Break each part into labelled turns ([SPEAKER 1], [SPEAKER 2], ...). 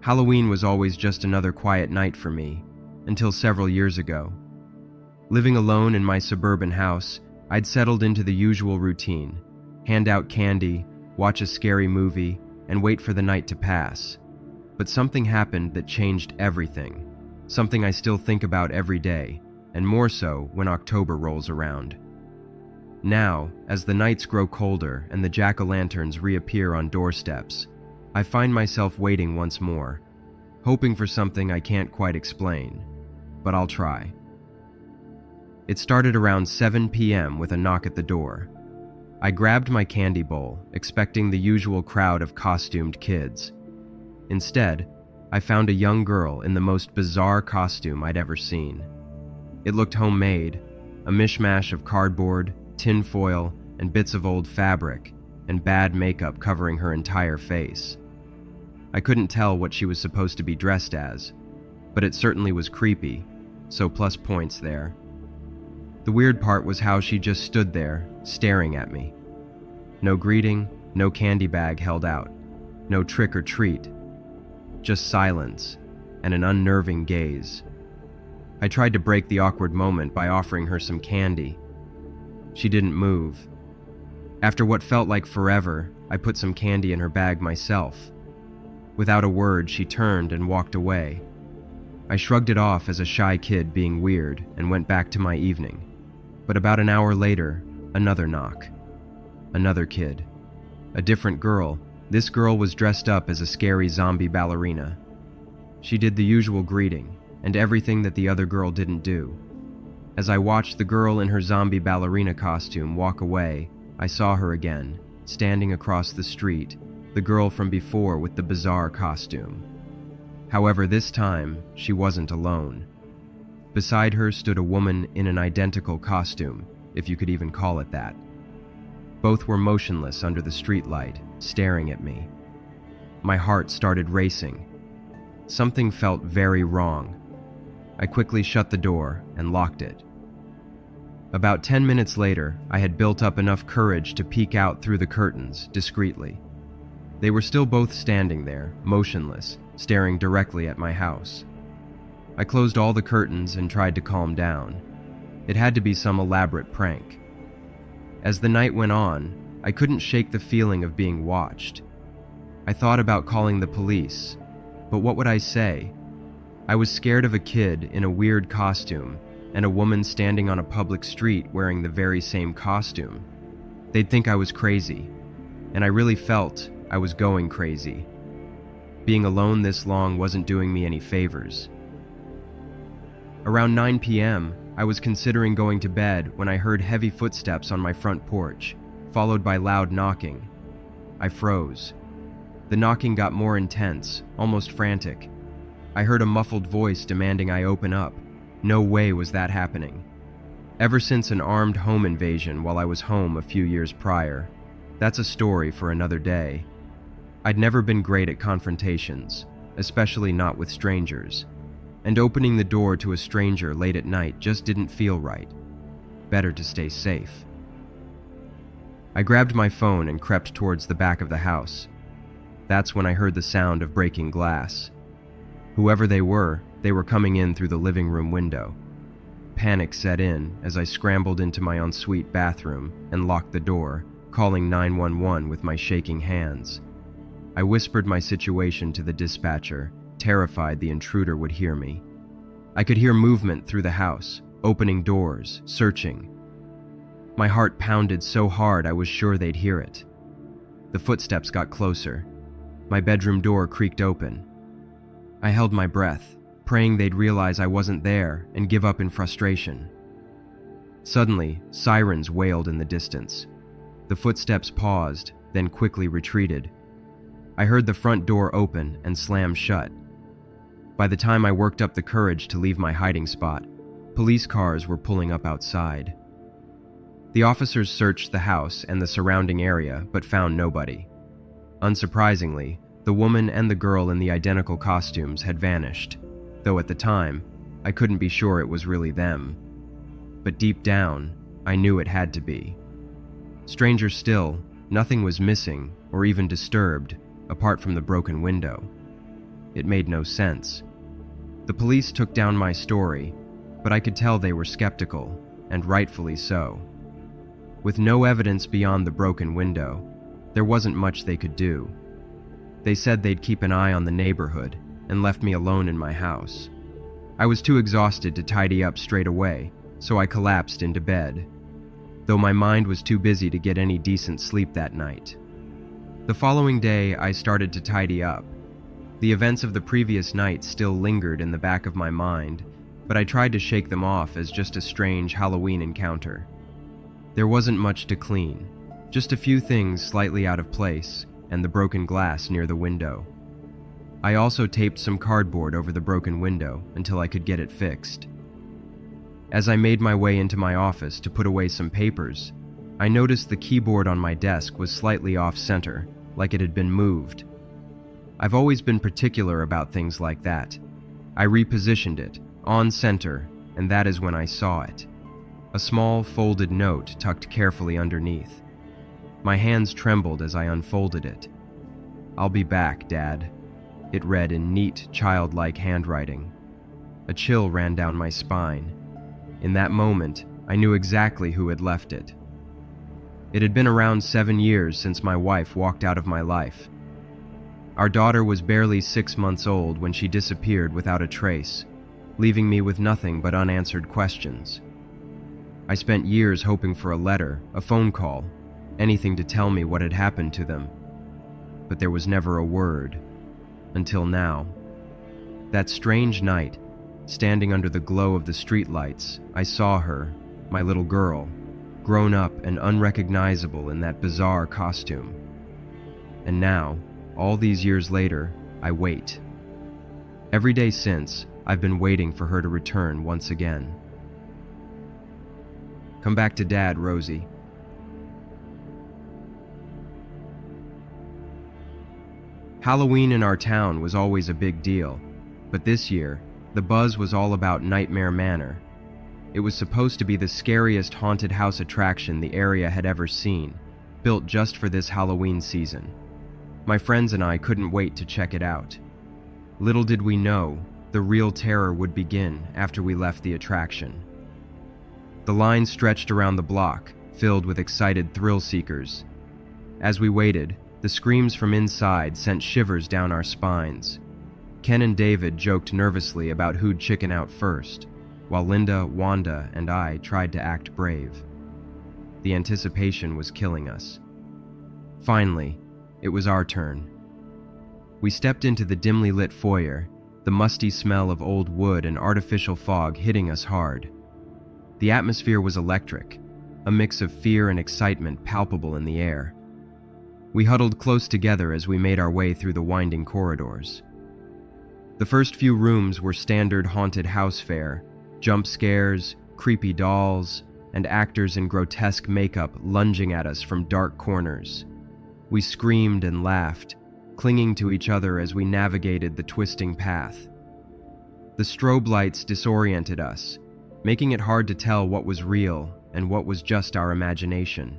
[SPEAKER 1] Halloween was always just another quiet night for me, until several years ago. Living alone in my suburban house, I'd settled into the usual routine: hand out candy, watch a scary movie, and wait for the night to pass. But something happened that changed everything, something I still think about every day, and more so when October rolls around. Now, as the nights grow colder and the jack-o'-lanterns reappear on doorsteps, I find myself waiting once more, hoping for something I can't quite explain, but I'll try. It started around 7 p.m. with a knock at the door. I grabbed my candy bowl, expecting the usual crowd of costumed kids. Instead, I found a young girl in the most bizarre costume I'd ever seen. It looked homemade, a mishmash of cardboard, tin foil, and bits of old fabric, and bad makeup covering her entire face. I couldn't tell what she was supposed to be dressed as, but it certainly was creepy, so plus points there. The weird part was how she just stood there, staring at me. No greeting, no candy bag held out, no trick or treat. Just silence and an unnerving gaze. I tried to break the awkward moment by offering her some candy. She didn't move. After what felt like forever, I put some candy in her bag myself. Without a word, she turned and walked away. I shrugged it off as a shy kid being weird and went back to my evening. But about an hour later, another knock. Another kid. A different girl. This girl was dressed up as a scary zombie ballerina. She did the usual greeting, and everything that the other girl didn't do. As I watched the girl in her zombie ballerina costume walk away, I saw her again, standing across the street, the girl from before with the bizarre costume. However, this time, she wasn't alone. Beside her stood a woman in an identical costume, if you could even call it that. Both were motionless under the streetlight, staring at me. My heart started racing. Something felt very wrong. I quickly shut the door and locked it. About 10 minutes later, I had built up enough courage to peek out through the curtains, discreetly. They were still both standing there, motionless, staring directly at my house. I closed all the curtains and tried to calm down. It had to be some elaborate prank. As the night went on, I couldn't shake the feeling of being watched. I thought about calling the police, but what would I say? I was scared of a kid in a weird costume and a woman standing on a public street wearing the very same costume. They'd think I was crazy, and I really felt I was going crazy. Being alone this long wasn't doing me any favors. Around 9 p.m., I was considering going to bed when I heard heavy footsteps on my front porch, followed by loud knocking. I froze. The knocking got more intense, almost frantic. I heard a muffled voice demanding I open up. No way was that happening. Ever since an armed home invasion while I was home a few years prior, that's a story for another day. I'd never been great at confrontations, especially not with strangers, and opening the door to a stranger late at night just didn't feel right. Better to stay safe. I grabbed my phone and crept towards the back of the house. That's when I heard the sound of breaking glass. Whoever they were coming in through the living room window. Panic set in as I scrambled into my ensuite bathroom and locked the door, calling 911 with my shaking hands. I whispered my situation to the dispatcher, terrified the intruder would hear me. I could hear movement through the house, opening doors, searching. My heart pounded so hard I was sure they'd hear it. The footsteps got closer. My bedroom door creaked open. I held my breath, praying they'd realize I wasn't there and give up in frustration. Suddenly, sirens wailed in the distance. The footsteps paused, then quickly retreated. I heard the front door open and slam shut. By the time I worked up the courage to leave my hiding spot, police cars were pulling up outside. The officers searched the house and the surrounding area but found nobody. Unsurprisingly, the woman and the girl in the identical costumes had vanished, though at the time, I couldn't be sure it was really them. But deep down, I knew it had to be. Stranger still, nothing was missing or even disturbed, apart from the broken window. It made no sense. The police took down my story, but I could tell they were skeptical, and rightfully so. With no evidence beyond the broken window, there wasn't much they could do. They said they'd keep an eye on the neighborhood and left me alone in my house. I was too exhausted to tidy up straight away, so I collapsed into bed, though my mind was too busy to get any decent sleep that night. The following day, I started to tidy up. The events of the previous night still lingered in the back of my mind, but I tried to shake them off as just a strange Halloween encounter. There wasn't much to clean, just a few things slightly out of place and the broken glass near the window. I also taped some cardboard over the broken window until I could get it fixed. As I made my way into my office to put away some papers, I noticed the keyboard on my desk was slightly off-center, like it had been moved. I've always been particular about things like that. I repositioned it, on center, and that is when I saw it. A small, folded note tucked carefully underneath. My hands trembled as I unfolded it. "I'll be back, Dad," it read in neat, childlike handwriting. A chill ran down my spine. In that moment, I knew exactly who had left it. It had been around 7 years since my wife walked out of my life. Our daughter was barely 6 months old when she disappeared without a trace, leaving me with nothing but unanswered questions. I spent years hoping for a letter, a phone call, anything to tell me what had happened to them. But there was never a word, until now. That strange night, standing under the glow of the streetlights, I saw her, my little girl, grown up and unrecognizable in that bizarre costume. And now, all these years later, I wait. Every day since, I've been waiting for her to return once again. Come back to Dad, Rosie. Halloween in our town was always a big deal, but this year, the buzz was all about Nightmare Manor. It was supposed to be the scariest haunted house attraction the area had ever seen, built just for this Halloween season. My friends and I couldn't wait to check it out. Little did we know, the real terror would begin after we left the attraction. The line stretched around the block, filled with excited thrill seekers. As we waited, the screams from inside sent shivers down our spines. Ken and David joked nervously about who'd chicken out first, while Linda, Wanda, and I tried to act brave. The anticipation was killing us. Finally, it was our turn. We stepped into the dimly lit foyer, the musty smell of old wood and artificial fog hitting us hard. The atmosphere was electric, a mix of fear and excitement palpable in the air. We huddled close together as we made our way through the winding corridors. The first few rooms were standard haunted house fare, jump scares, creepy dolls, and actors in grotesque makeup lunging at us from dark corners. We screamed and laughed, clinging to each other as we navigated the twisting path. The strobe lights disoriented us, making it hard to tell what was real and what was just our imagination.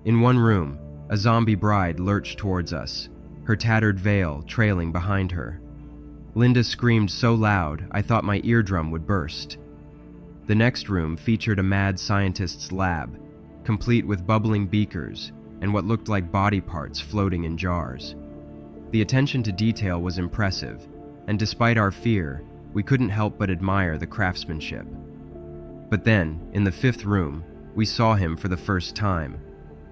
[SPEAKER 1] In one room, a zombie bride lurched towards us, her tattered veil trailing behind her. Linda screamed so loud I thought my eardrum would burst. The next room featured a mad scientist's lab, complete with bubbling beakers and what looked like body parts floating in jars. The attention to detail was impressive, and despite our fear, we couldn't help but admire the craftsmanship. But then, in the fifth room, we saw him for the first time,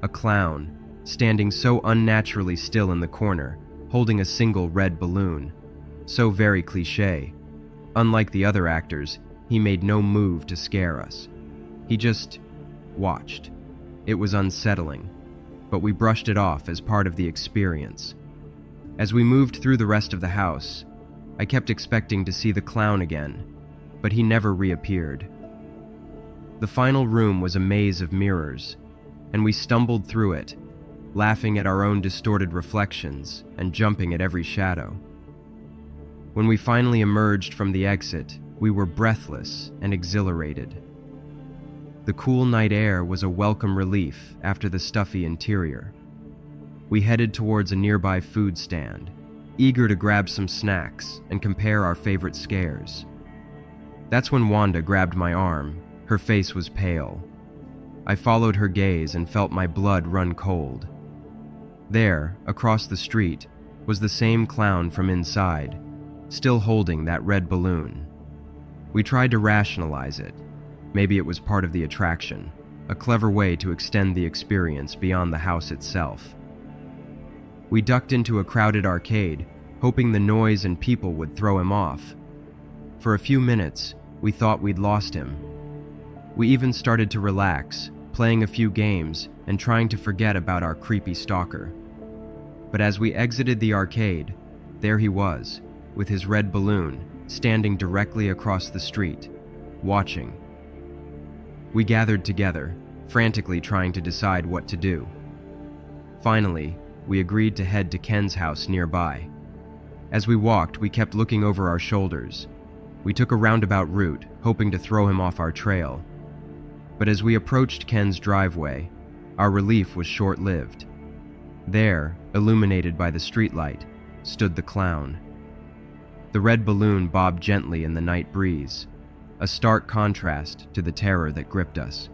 [SPEAKER 1] a clown, standing so unnaturally still in the corner, holding a single red balloon. So very cliché. Unlike the other actors, he made no move to scare us. He just watched. It was unsettling, but we brushed it off as part of the experience. As we moved through the rest of the house, I kept expecting to see the clown again, but he never reappeared. The final room was a maze of mirrors, and we stumbled through it, laughing at our own distorted reflections and jumping at every shadow. When we finally emerged from the exit, we were breathless and exhilarated. The cool night air was a welcome relief after the stuffy interior. We headed towards a nearby food stand, eager to grab some snacks and compare our favorite scares. That's when Wanda grabbed my arm. Her face was pale. I followed her gaze and felt my blood run cold. There, across the street, was the same clown from inside, still holding that red balloon. We tried to rationalize it. Maybe it was part of the attraction, a clever way to extend the experience beyond the house itself. We ducked into a crowded arcade, hoping the noise and people would throw him off. For a few minutes, we thought we'd lost him. We even started to relax, playing a few games and trying to forget about our creepy stalker. But as we exited the arcade, there he was, with his red balloon, standing directly across the street, watching. We gathered together, frantically trying to decide what to do. Finally, we agreed to head to Ken's house nearby. As we walked, we kept looking over our shoulders. We took a roundabout route, hoping to throw him off our trail. But as we approached Ken's driveway, our relief was short-lived. There, illuminated by the streetlight, stood the clown. The red balloon bobbed gently in the night breeze, a stark contrast to the terror that gripped us.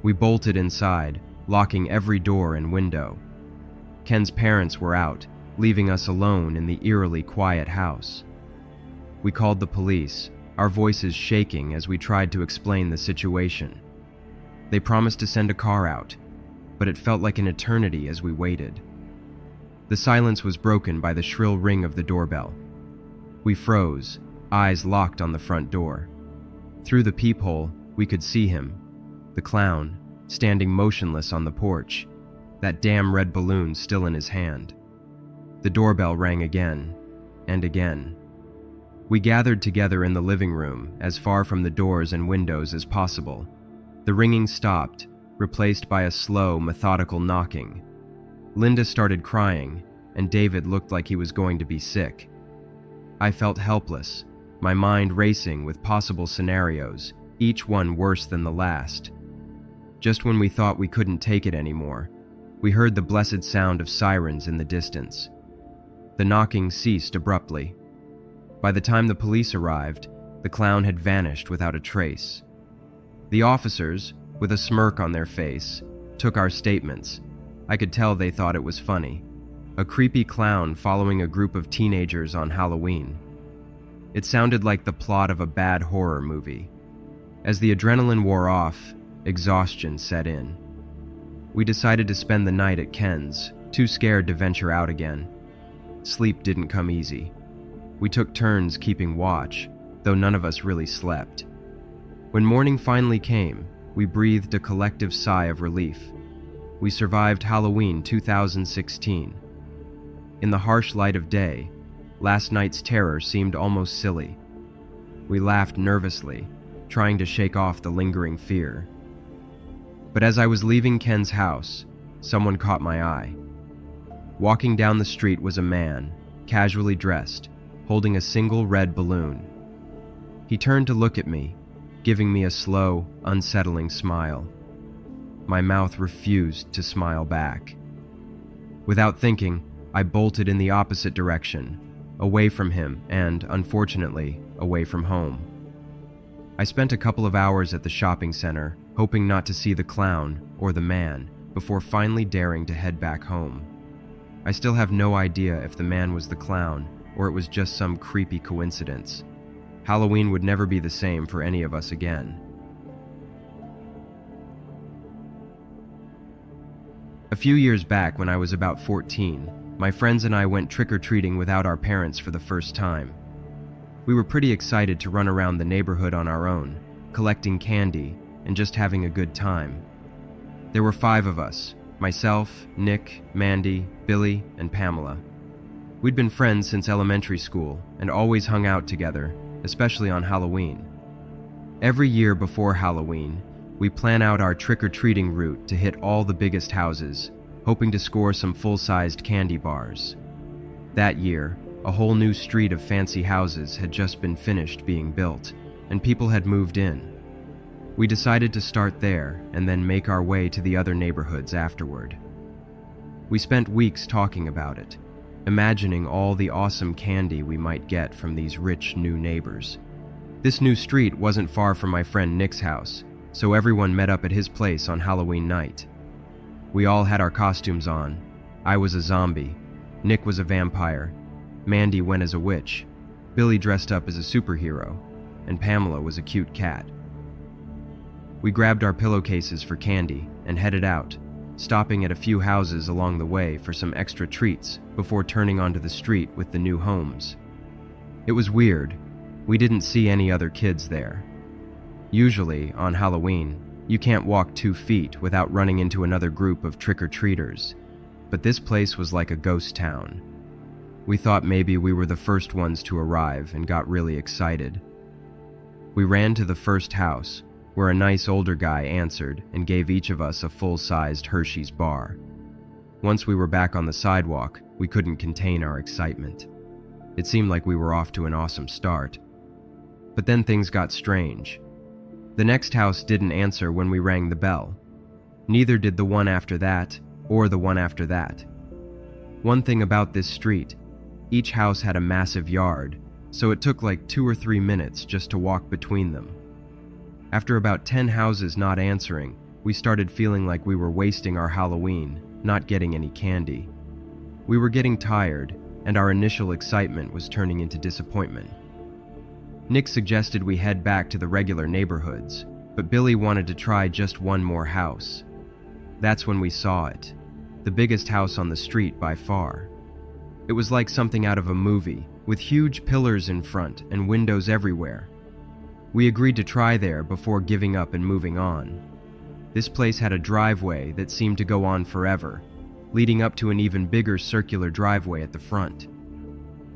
[SPEAKER 1] We bolted inside, locking every door and window. Ken's parents were out, leaving us alone in the eerily quiet house. We called the police, our voices shaking as we tried to explain the situation. They promised to send a car out, but it felt like an eternity as we waited. The silence was broken by the shrill ring of the doorbell. We froze, eyes locked on the front door. Through the peephole, we could see him, the clown, standing motionless on the porch, that damn red balloon still in his hand. The doorbell rang again, and again. We gathered together in the living room, as far from the doors and windows as possible. The ringing stopped, replaced by a slow, methodical knocking. Linda started crying, and David looked like he was going to be sick. I felt helpless, my mind racing with possible scenarios, each one worse than the last. Just when we thought we couldn't take it anymore, we heard the blessed sound of sirens in the distance. The knocking ceased abruptly. By the time the police arrived, the clown had vanished without a trace. The officers, with a smirk on their face, took our statements. I could tell they thought it was funny. A creepy clown following a group of teenagers on Halloween. It sounded like the plot of a bad horror movie. As the adrenaline wore off, exhaustion set in. We decided to spend the night at Ken's, too scared to venture out again. Sleep didn't come easy. We took turns keeping watch, though none of us really slept. When morning finally came, we breathed a collective sigh of relief. We survived Halloween 2016. In the harsh light of day, last night's terror seemed almost silly. We laughed nervously, trying to shake off the lingering fear. But as I was leaving Ken's house, someone caught my eye. Walking down the street was a man, casually dressed, holding a single red balloon. He turned to look at me, giving me a slow, unsettling smile. My mouth refused to smile back. Without thinking, I bolted in the opposite direction, away from him and, unfortunately, away from home. I spent a couple of hours at the shopping center, hoping not to see the clown or the man, before finally daring to head back home. I still have no idea if the man was the clown or it was just some creepy coincidence. Halloween would never be the same for any of us again. A few years back, when I was about 14, my friends and I went trick-or-treating without our parents for the first time. We were pretty excited to run around the neighborhood on our own, collecting candy and just having a good time. There were 5 of us: myself, Nick, Mandy, Billy, and Pamela. We'd been friends since elementary school and always hung out together, especially on Halloween. Every year before Halloween, we plan out our trick-or-treating route to hit all the biggest houses, hoping to score some full-sized candy bars. That year, a whole new street of fancy houses had just been finished being built, and people had moved in. We decided to start there and then make our way to the other neighborhoods afterward. We spent weeks talking about it, imagining all the awesome candy we might get from these rich new neighbors. This new street wasn't far from my friend Nick's house, so everyone met up at his place on Halloween night. We all had our costumes on. I was a zombie, Nick was a vampire, Mandy went as a witch, Billy dressed up as a superhero, and Pamela was a cute cat. We grabbed our pillowcases for candy and headed out, stopping at a few houses along the way for some extra treats before turning onto the street with the new homes. It was weird. We didn't see any other kids there. Usually, on Halloween, you can't walk 2 feet without running into another group of trick-or-treaters, but this place was like a ghost town. We thought maybe we were the first ones to arrive and got really excited. We ran to the first house, where a nice older guy answered and gave each of us a full-sized Hershey's bar. Once we were back on the sidewalk, we couldn't contain our excitement. It seemed like we were off to an awesome start. But then things got strange. The next house didn't answer when we rang the bell. Neither did the one after that, or the one after that. One thing about this street, each house had a massive yard, so it took like 2 or 3 minutes just to walk between them. After about 10 houses not answering, we started feeling like we were wasting our Halloween, not getting any candy. We were getting tired, and our initial excitement was turning into disappointment. Nick suggested we head back to the regular neighborhoods, but Billy wanted to try just one more house. That's when we saw it, the biggest house on the street by far. It was like something out of a movie, with huge pillars in front and windows everywhere. We agreed to try there before giving up and moving on. This place had a driveway that seemed to go on forever, leading up to an even bigger circular driveway at the front.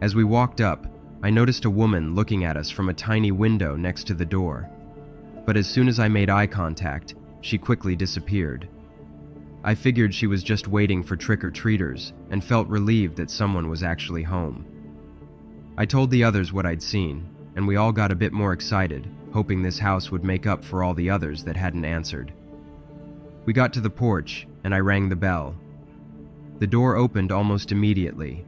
[SPEAKER 1] As we walked up, I noticed a woman looking at us from a tiny window next to the door. But as soon as I made eye contact, she quickly disappeared. I figured she was just waiting for trick-or-treaters and felt relieved that someone was actually home. I told the others what I'd seen, and we all got a bit more excited, hoping this house would make up for all the others that hadn't answered. We got to the porch, and I rang the bell. The door opened almost immediately.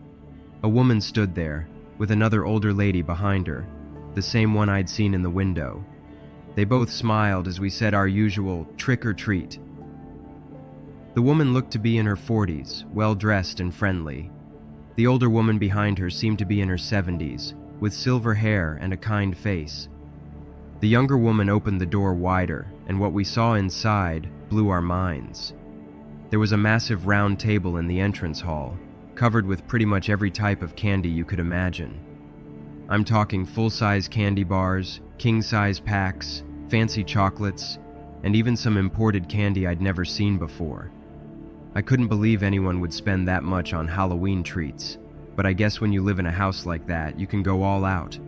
[SPEAKER 1] A woman stood there, with another older lady behind her, the same one I'd seen in the window. They both smiled as we said our usual trick or treat. The woman looked to be in her 40s, well-dressed and friendly. The older woman behind her seemed to be in her 70s, with silver hair and a kind face. The younger woman opened the door wider, and what we saw inside blew our minds. There was a massive round table in the entrance hall, covered with pretty much every type of candy you could imagine. I'm talking full-size candy bars, king-size packs, fancy chocolates, and even some imported candy I'd never seen before. I couldn't believe anyone would spend that much on Halloween treats, but I guess when you live in a house like that, you can go all out.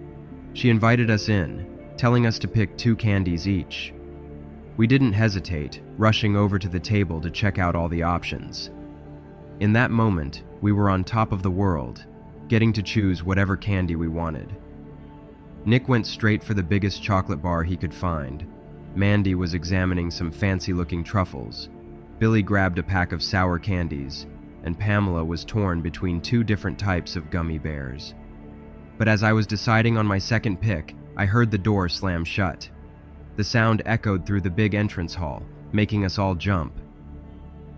[SPEAKER 1] She invited us in, telling us to pick 2 candies each. We didn't hesitate, rushing over to the table to check out all the options. In that moment, we were on top of the world, getting to choose whatever candy we wanted. Nick went straight for the biggest chocolate bar he could find. Mandy was examining some fancy-looking truffles. Billy grabbed a pack of sour candies, and Pamela was torn between 2 different types of gummy bears. But as I was deciding on my second pick, I heard the door slam shut. The sound echoed through the big entrance hall, making us all jump.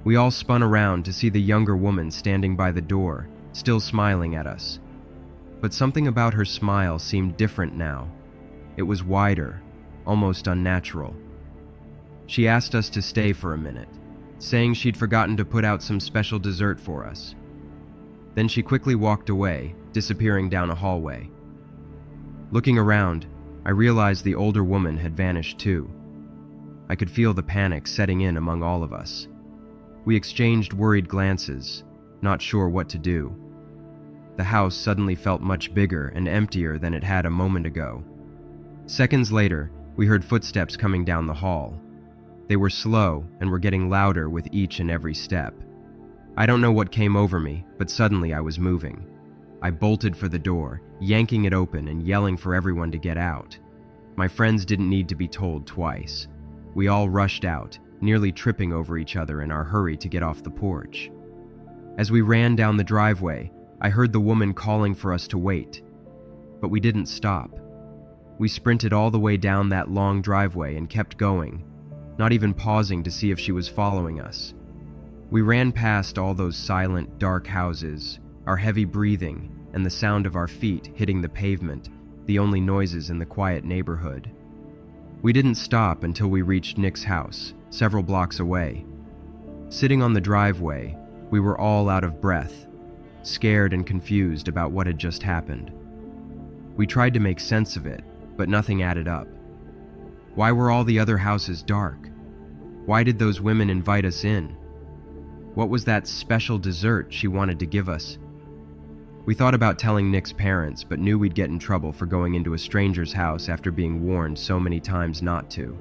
[SPEAKER 1] We all spun around to see the younger woman standing by the door, still smiling at us. But something about her smile seemed different now. It was wider, almost unnatural. She asked us to stay for a minute, saying she'd forgotten to put out some special dessert for us. Then she quickly walked away, disappearing down a hallway. Looking around, I realized the older woman had vanished too. I could feel the panic setting in among all of us. We exchanged worried glances, not sure what to do. The house suddenly felt much bigger and emptier than it had a moment ago. Seconds later, we heard footsteps coming down the hall. They were slow and were getting louder with each and every step. I don't know what came over me, but suddenly I was moving. I bolted for the door, yanking it open and yelling for everyone to get out. My friends didn't need to be told twice. We all rushed out, nearly tripping over each other in our hurry to get off the porch. As we ran down the driveway, I heard the woman calling for us to wait, but we didn't stop. We sprinted all the way down that long driveway and kept going, not even pausing to see if she was following us. We ran past all those silent, dark houses, our heavy breathing and the sound of our feet hitting the pavement, the only noises in the quiet neighborhood. We didn't stop until we reached Nick's house, several blocks away. Sitting on the driveway, we were all out of breath, scared and confused about what had just happened. We tried to make sense of it, but nothing added up. Why were all the other houses dark? Why did those women invite us in? What was that special dessert she wanted to give us? We thought about telling Nick's parents, but knew we'd get in trouble for going into a stranger's house after being warned so many times not to.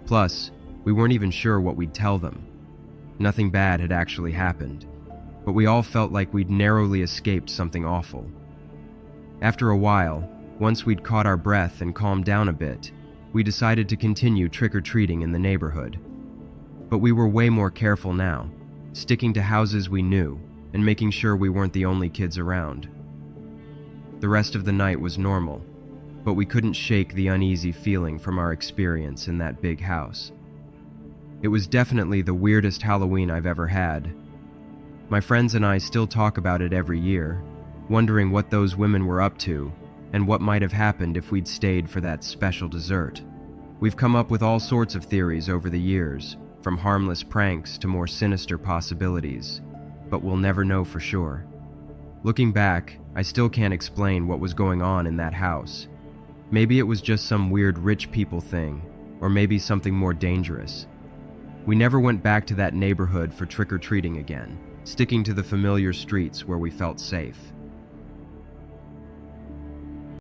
[SPEAKER 1] Plus, we weren't even sure what we'd tell them. Nothing bad had actually happened, but we all felt like we'd narrowly escaped something awful. After a while, once we'd caught our breath and calmed down a bit, we decided to continue trick-or-treating in the neighborhood. But we were way more careful now, sticking to houses we knew and making sure we weren't the only kids around. The rest of the night was normal, but we couldn't shake the uneasy feeling from our experience in that big house. It was definitely the weirdest Halloween I've ever had. My friends and I still talk about it every year, wondering what those women were up to and what might have happened if we'd stayed for that special dessert. We've come up with all sorts of theories over the years, from harmless pranks to more sinister possibilities, but we'll never know for sure. Looking back, I still can't explain what was going on in that house. Maybe it was just some weird rich people thing, or maybe something more dangerous. We never went back to that neighborhood for trick-or-treating again, sticking to the familiar streets where we felt safe.